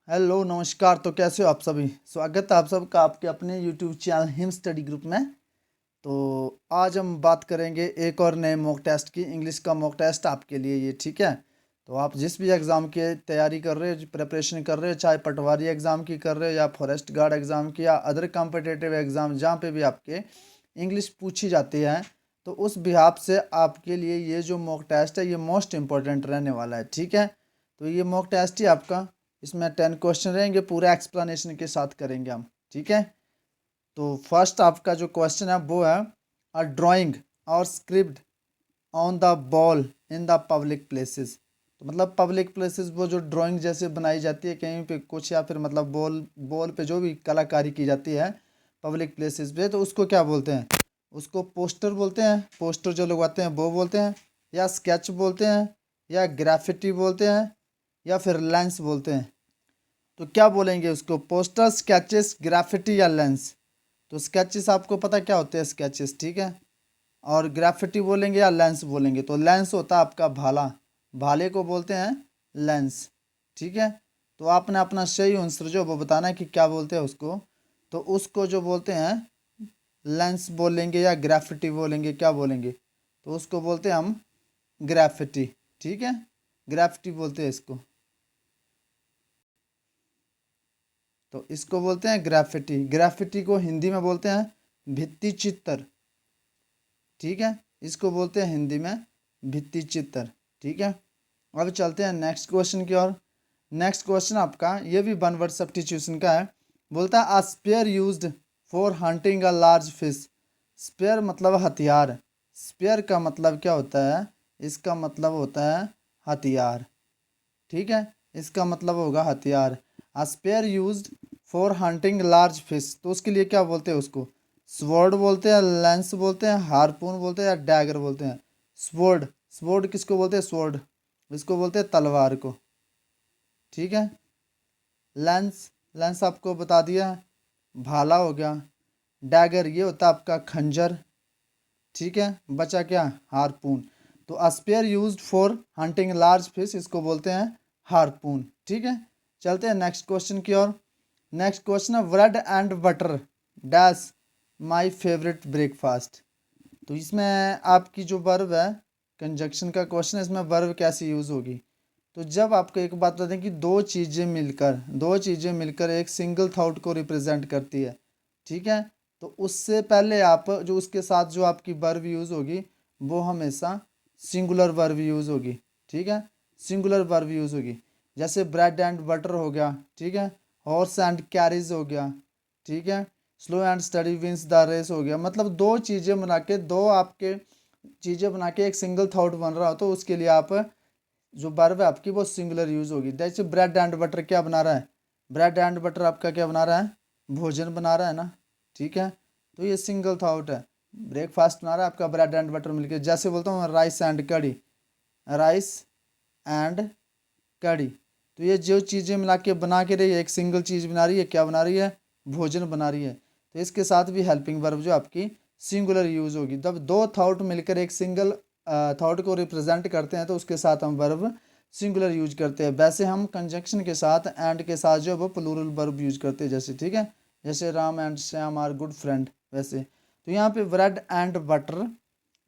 Hello नमस्कार। तो कैसे हो आप सभी? स्वागत है आप सबका आपके अपने YouTube channel him study group में। तो आज हम बात करेंगे एक और नए मॉक टेस्ट की, इंग्लिश का मॉक टेस्ट आपके लिए ये, ठीक है। तो आप जिस भी एग्ज़ाम की तैयारी कर रहे हो, प्रिपरेशन कर रहे हो, चाहे पटवारी एग्ज़ाम की कर रहे हो या फॉरेस्ट गार्ड एग्ज़ाम की या अदर कॉम्पिटिटिव एग्ज़ाम जहाँ पे भी आपके इंग्लिश पूछी जाती है, तो उस बिहाफ से आपके लिए ये जो मॉक टेस्ट है ये मोस्ट इम्पॉर्टेंट रहने वाला है, ठीक है। तो ये मॉक टेस्ट ही आपका, इसमें 10 क्वेश्चन रहेंगे, पूरा एक्सप्लेनेशन के साथ करेंगे हम, ठीक है। तो फर्स्ट आपका जो क्वेश्चन है वो है अ ड्राइंग और script on the ball in the public places. तो मतलब पब्लिक प्लेसेस वो जो ड्राइंग जैसे बनाई जाती है कहीं पे कुछ, या फिर मतलब बॉल बॉल पे जो भी कलाकारी की जाती है पब्लिक प्लेसेस पे, तो उसको क्या बोलते हैं? उसको पोस्टर बोलते हैं, पोस्टर जो लगवाते हैं वो बोलते हैं, या स्केच बोलते हैं, या ग्राफिटी बोलते हैं, या फिर लेंस बोलते हैं। तो क्या बोलेंगे उसको? पोस्टर, स्केचेस, ग्राफिटी या लेंस? तो स्केचेस आपको पता क्या होते हैं, स्केचेस, ठीक है। और ग्राफिटी बोलेंगे या लेंस बोलेंगे? तो लेंस होता है आपका भाला, भाले को बोलते हैं लेंस, ठीक है। तो आपने अपना सही आंसर जो वो बताना है कि क्या बोलते हैं उसको। तो उसको जो बोलते हैं लेंस बोलेंगे या ग्राफिटी बोलेंगे, क्या बोलेंगे? तो उसको बोलते हैं हम ग्राफिटी, ठीक है। ग्राफिटी बोलते हैं इसको, तो इसको बोलते हैं ग्राफिटी। ग्राफिटी को हिंदी में बोलते हैं भित्ति चित्र, ठीक है। इसको बोलते हैं हिंदी में भित्ति चित्र, ठीक है। अब चलते हैं नेक्स्ट क्वेश्चन की ओर। नेक्स्ट क्वेश्चन आपका ये भी वन वर्ड सब्स्टिट्यूशन का है। बोलता है a spear used for hunting a large fish. Spear मतलब हथियार। स्पेयर का मतलब क्या होता है? इसका मतलब होता है हथियार, ठीक है। इसका मतलब होगा हथियार। A spear used for hunting large fish, तो उसके लिए क्या बोलते हैं उसको? स्वॉर्ड बोलते हैं, लेंस बोलते हैं, हार्पून बोलते हैं, या डैगर बोलते हैं? स्वॉर्ड, स्वॉर्ड किसको बोलते हैं? स्वॉर्ड, इसको बोलते हैं तलवार को, ठीक है। लेंस, लेंस आपको बता दिया, भाला हो गया। डैगर ये होता है आपका खंजर, ठीक है। बचा क्या? हार्पून। तो spear used for hunting large fish, इसको बोलते हैं हार्पून, ठीक है। चलते हैं नेक्स्ट क्वेश्चन की ओर। नेक्स्ट क्वेश्चन है bread and butter dash my favourite breakfast. तो इसमें आपकी जो वर्ब है, कंजक्शन का क्वेश्चन है, इसमें वर्ब कैसी यूज़ होगी? तो जब आपको एक बात बता दें कि दो चीज़ें मिलकर एक सिंगल थॉट को रिप्रेजेंट करती है, ठीक है। तो उससे पहले आप जो उसके साथ जो आपकी वर्ब यूज़ होगी वो हमेशा सिंगुलर वर्ब यूज़ होगी, ठीक है। सिंगुलर वर्ब यूज़ होगी। जैसे ब्रेड एंड बटर हो गया, ठीक है। हॉर्स एंड कैरिज हो गया, ठीक है। Slow and steady wins the race हो गया। मतलब दो चीज़ें बना के, दो आपके चीज़ें बना के एक सिंगल थॉट बन रहा हो, तो उसके लिए आप जो वर्ब है आपकी वो सिंगुलर यूज होगी। जैसे ब्रेड एंड बटर क्या बना रहा है? ब्रेड एंड बटर आपका क्या बना रहा है? भोजन बना रहा है ना, ठीक है। तो ये सिंगल थॉट है, ब्रेकफास्ट बना रहा है आपका ब्रेड एंड बटर मिलके। जैसे बोलता हूँ राइस एंड कड़ी, राइस एंड कड़ी। तो ये जो चीज़ें मिला के बना के रही है, एक सिंगल चीज़ बना रही है, क्या बना रही है? भोजन बना रही है। तो इसके साथ भी हेल्पिंग वर्ब जो आपकी सिंगुलर यूज होगी। जब दो थॉट मिलकर एक सिंगल थॉट को रिप्रेजेंट करते हैं तो उसके साथ हम वर्ब सिंगुलर यूज करते हैं। वैसे हम कंजक्शन के साथ एंड के साथ जो है वो प्लूरल वर्ब यूज करते हैं, जैसे, ठीक है। जैसे Ram and Shyam are good friend, वैसे। तो यहाँ पे bread and butter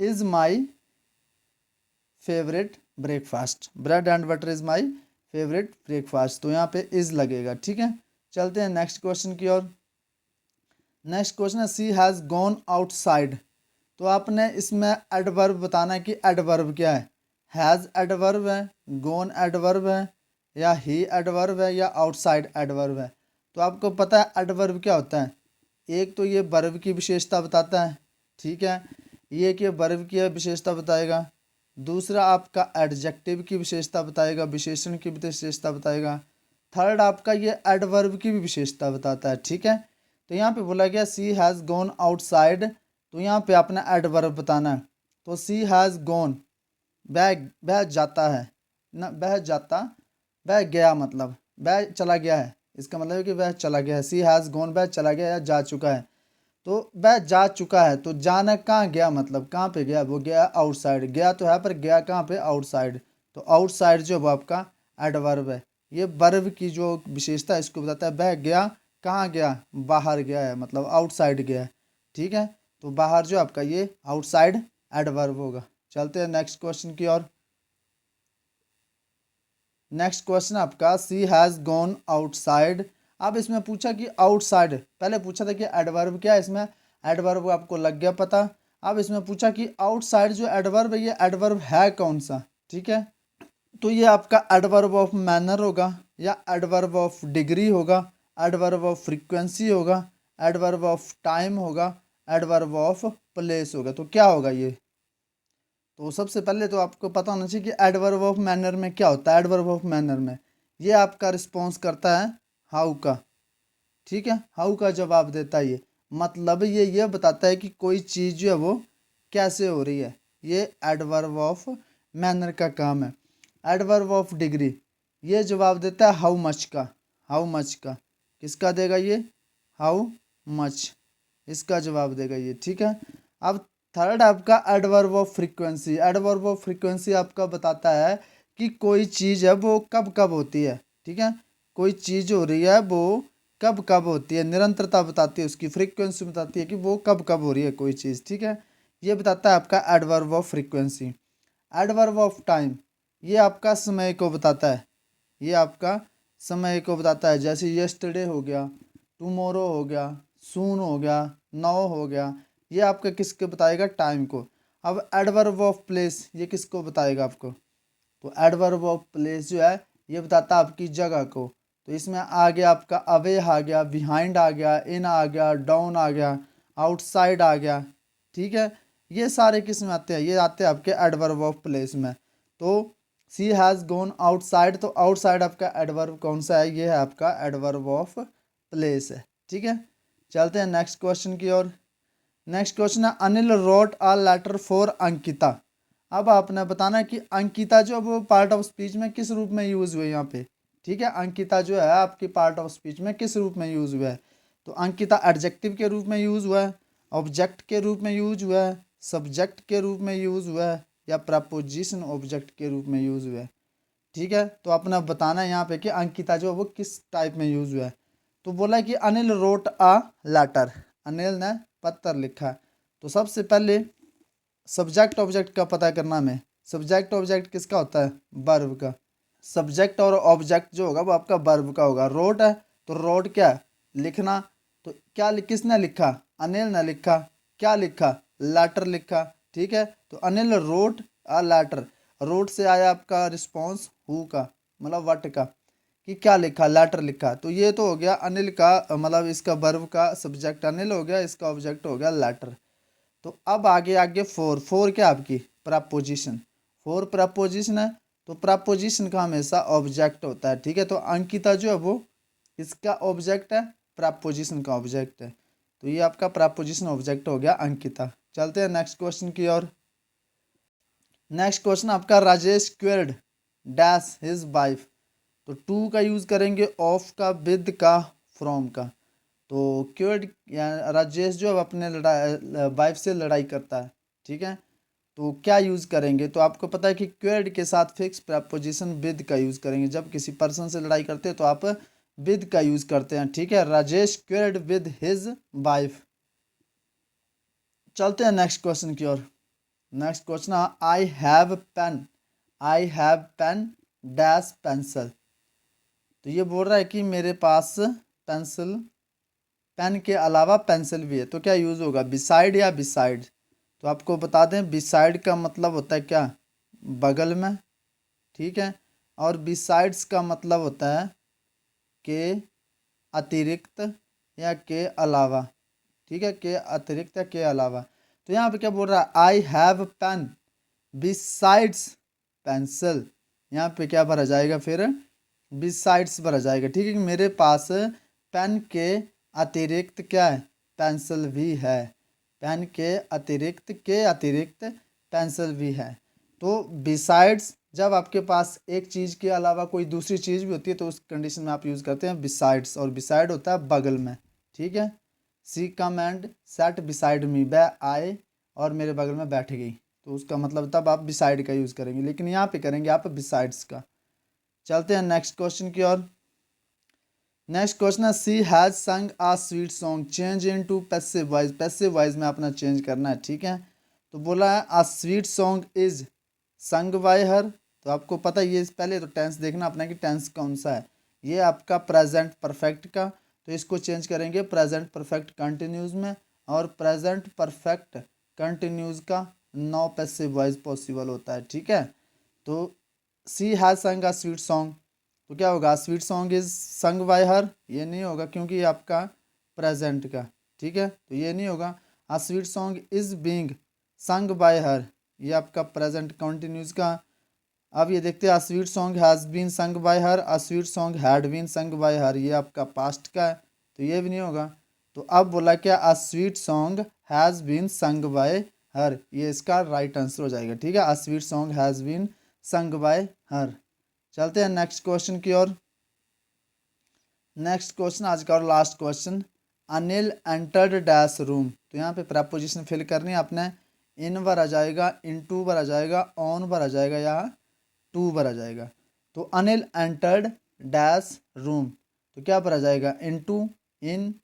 is my favourite breakfast. Bread and butter is my favourite breakfast, तो यहाँ पे इज लगेगा, ठीक है। चलते हैं नेक्स्ट क्वेश्चन की ओर। नेक्स्ट क्वेश्चन है सी हैज़ गॉन आउटसाइड। तो आपने इसमें एडवर्ब बताना है कि एडवर्ब क्या है। हैज़ एडवर्ब है, गॉन एडवर्ब है, या ही एडवर्ब है, या आउटसाइड एडवर्ब है। तो आपको पता है एडवर्ब क्या होता है? एक तो ये वर्ब की विशेषता बताता है, ठीक है। ये कि वर्ब की विशेषता बताएगा। दूसरा आपका एडजेक्टिव की विशेषता बताएगा, विशेषण की विशेषता बताएगा। थर्ड आपका ये एडवर्ब की भी विशेषता बताता है, ठीक है। तो यहाँ पे बोला गया सी हैज़ गॉन आउटसाइड, तो यहाँ पे अपना एडवर्ब बताना है। तो सी हैज़ गॉन, वह जाता है ना, वह जाता, वह गया, मतलब वह चला गया है। इसका मतलब है कि वह चला गया है। सी हैज़ गॉन, वह चला गया या जा चुका है। तो वह जा चुका है, तो जाना कहाँ गया, मतलब कहाँ पे गया? वो गया आउटसाइड। गया तो है पर गया कहाँ पे? आउटसाइड। तो आउटसाइड जो वो आपका एडवर्ब है, ये वर्ब की जो विशेषता है इसको बताता है। वह गया, कहाँ गया, बाहर गया है, मतलब आउटसाइड गया है। ठीक है, तो बाहर जो आपका ये आउटसाइड एडवर्ब होगा। चलते हैं नेक्स्ट क्वेश्चन की ओर। नेक्स्ट क्वेश्चन आपका सी हैज़ गॉन आउटसाइड। अब इसमें पूछा कि आउटसाइड, पहले पूछा था कि एडवर्ब क्या है, इसमें एडवर्ब आपको लग गया पता। अब इसमें पूछा कि आउटसाइड जो एडवर्ब है ये एडवर्ब है कौन सा। ठीक है, तो ये आपका एडवर्ब ऑफ मैनर होगा, या एडवर्ब ऑफ डिग्री होगा, एडवर्ब ऑफ फ्रीक्वेंसी होगा, एडवर्ब ऑफ टाइम होगा, एडवर्ब ऑफ प्लेस होगा। तो क्या होगा ये? तो सबसे पहले तो आपको पता होना चाहिए कि एडवर्ब ऑफ मैनर में क्या होता है। एडवर्ब ऑफ मैनर में ये आपका रिस्पॉन्स करता है हाउ का। ठीक है, हाउ का जवाब देता है ये, मतलब ये बताता है कि कोई चीज़ जो है वो कैसे हो रही है। ये एडवर्ब ऑफ मैनर का काम है। एडवर्ब ऑफ डिग्री ये जवाब देता है हाउ मच का। हाउ मच का किसका देगा ये? हाउ मच, इसका जवाब देगा ये। ठीक है, अब थर्ड आपका adverb of frequency. Adverb of frequency आपका बताता है कि कोई चीज़ है वो कब कब होती है। ठीक है, कोई चीज़ हो रही है वो कब कब होती है, निरंतरता बताती है, उसकी फ्रीक्वेंसी बताती है कि वो कब कब हो रही है कोई चीज़। ठीक है, ये बताता है आपका adverb of frequency. Adverb of time ये आपका समय को बताता है। ये आपका समय को बताता है, जैसे यस्टरडे हो गया, टुमारो हो गया, सून हो गया, नाउ हो गया। ये आपका किसके बताएगा? टाइम को। अब एडवर्ब ऑफ प्लेस ये किसको बताएगा आपको? तो एडवर्ब ऑफ प्लेस जो है ये बताता है आपकी जगह को। तो इसमें आ गया आपका अवे आ गया, बिहाइंड आ गया, इन आ गया, डाउन आ गया, आउटसाइड आ गया। ठीक है, ये सारे किस में आते हैं? ये आते हैं आपके एडवर्ब ऑफ प्लेस में। तो सी हैज़ गॉन आउटसाइड, तो आउटसाइड आपका एडवर्ब कौन सा है? ये है आपका एडवर्ब ऑफ प्लेस है। ठीक है, चलते हैं नेक्स्ट क्वेश्चन की ओर। नेक्स्ट क्वेश्चन है Anil wrote a letter for Ankita. अब आपने बताना है कि अंकिता जो वो पार्ट ऑफ स्पीच में किस रूप में यूज़ हुए यहाँ पे। ठीक है, अंकिता जो है आपकी पार्ट ऑफ स्पीच में किस रूप में यूज़ हुआ है? तो अंकिता एडजेक्टिव के रूप में यूज़ हुआ है, ऑब्जेक्ट के रूप में यूज़ हुआ है, सब्जेक्ट के रूप में यूज़ हुआ है, या प्रपोजिशन ऑब्जेक्ट के रूप में यूज़ हुआ है। ठीक है, तो अपना बताना है यहाँ पे कि अंकिता जो है वो किस टाइप में यूज़ हुआ है। तो बोला है कि Anil wrote a letter, Anil ने पत्र लिखा। तो सबसे पहले सब्जेक्ट ऑब्जेक्ट का पता करना हमें। सब्जेक्ट ऑब्जेक्ट किसका होता है? वर्ब का। सब्जेक्ट और ऑब्जेक्ट जो होगा वो आपका वर्ब का होगा। रोट है तो रोट क्या है? लिखना। तो क्या किसने लिखा? अनिल ने लिखा। क्या लिखा? लेटर लिखा। ठीक है, तो Anil wrote a letter, wrote से आया आपका रिस्पॉन्स हु का, मतलब वट का, कि क्या लिखा? लेटर लिखा। तो ये तो हो गया अनिल का, मतलब इसका वर्ब का सब्जेक्ट अनिल हो गया, इसका ऑब्जेक्ट हो गया लेटर। तो अब आगे आगे फोर, फोर क्या आपकी? प्रपोजिशन। फोर प्रपोजिशन है, तो प्रपोजिशन का हमेशा ऑब्जेक्ट होता है। ठीक है, तो अंकिता जो है वो इसका ऑब्जेक्ट है, प्रपोजिशन का ऑब्जेक्ट है। तो ये आपका प्रपोजिशन ऑब्जेक्ट हो गया अंकिता। चलते हैं नेक्स्ट क्वेश्चन की ओर। नेक्स्ट क्वेश्चन आपका राजेश क्वेर्ड डैश हिज वाइफ। तो टू का यूज़ करेंगे, ऑफ का, विद का, फ्रॉम का। तो क्योर्ड राजेश जो है अपने वाइफ से लड़ाई करता है। ठीक है, तो क्या यूज़ करेंगे? तो आपको पता है कि क्वेर्ड के साथ फिक्स प्रपोजिशन विद का यूज़ करेंगे। जब किसी पर्सन से लड़ाई करते हैं तो आप विद का यूज़ करते हैं। ठीक है, Rajesh quarrelled with his wife. चलते हैं नेक्स्ट क्वेश्चन की ओर। नेक्स्ट क्वेश्चन है I have pen, I have pen dash pencil. तो ये बोल रहा है कि मेरे पास पेंसिल, पेन के अलावा पेंसिल भी है। तो क्या यूज़ होगा? बिसाइड या बिसाइड? तो आपको बता दें बिसाइड का मतलब होता है क्या? बगल में। ठीक है, और बिसाइड्स का मतलब होता है के अतिरिक्त या के अलावा। ठीक है, के अतिरिक्त या के अलावा। तो यहाँ पे क्या बोल रहा है? I have pen besides pencil. यहाँ पे क्या भरा जाएगा फिर? बिसाइड्स भरा जाएगा। ठीक है, कि मेरे पास पेन के अतिरिक्त क्या है? पेंसिल भी है। पेन के अतिरिक्त पेंसिल भी है। तो बिसाइड्स जब आपके पास एक चीज़ के अलावा कोई दूसरी चीज़ भी होती है तो उस कंडीशन में आप यूज़ करते हैं बिसाइड्स, और बिसाइड होता है बगल में। ठीक है, she come and sat beside me, वह आए और मेरे बगल में बैठ गई। तो उसका मतलब तब आप बिसाइड का यूज़ करेंगे, लेकिन यहाँ पे करेंगे आप बिसाइड्स का। चलते हैं नेक्स्ट क्वेश्चन की ओर। नेक्स्ट क्वेश्चन है she has sung a sweet song change into passive voice. Passive voice में अपना चेंज करना है, ठीक है। तो बोला है a sweet song is sung by her. तो आपको पता है ये पहले तो टेंस देखना अपना कि टेंस कौन सा है। ये आपका प्रेजेंट परफेक्ट का, तो इसको चेंज करेंगे प्रेजेंट परफेक्ट कंटिन्यूज में, और प्रेजेंट परफेक्ट कंटिन्यूज का नो पैसिव वॉइस पॉसिबल होता है, ठीक है। तो सी has sung a sweet song, तो क्या होगा sweet song is sung by her, ये नहीं होगा क्योंकि ये आपका प्रेजेंट का, ठीक है। तो ये नहीं होगा। A sweet song is being sung by her, ये आपका प्रेजेंट कंटिन्यूज का। अब ये देखते हैं a sweet song has been sung by her, a sweet song had been sung by her, ये आपका पास्ट का है, तो ये भी नहीं होगा। तो अब बोला क्या a sweet song has been sung by her, ये इसका राइट आंसर हो जाएगा, ठीक है। A sweet song has been sung by her. चलते हैं नेक्स्ट क्वेश्चन की ओर। नेक्स्ट क्वेश्चन आज का और last question. Anil entered dash room, तो यहाँ पे प्रपोजिशन फिल करनी है आपने। इन बार आ जाएगा, इन टू बार आ जाएगा, ऑन बार आ जाएगा, या टू बार आ जाएगा। तो अनिल एंटर्ड डैश रूम, तो क्या पर आ जाएगा इन टू, इन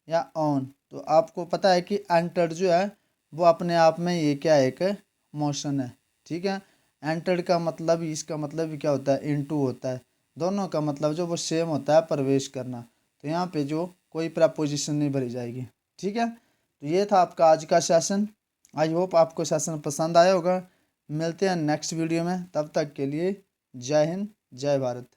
या ऑन। तो आपको पता है कि एंटर्ड जो है वो अपने आप में ये क्या है, एक मोशन है, ठीक है। एंटर्ड का मतलब, इसका मतलब भी क्या होता है, इन टू होता है। दोनों का मतलब जो वो सेम होता है, प्रवेश करना। तो यहाँ पे जो कोई प्रपोजिशन नहीं भरी जाएगी, ठीक है। तो ये था आपका आज का सेशन। आई होप आपको सेशन पसंद आया होगा। मिलते हैं नेक्स्ट वीडियो में, तब तक के लिए जय हिंद जय भारत।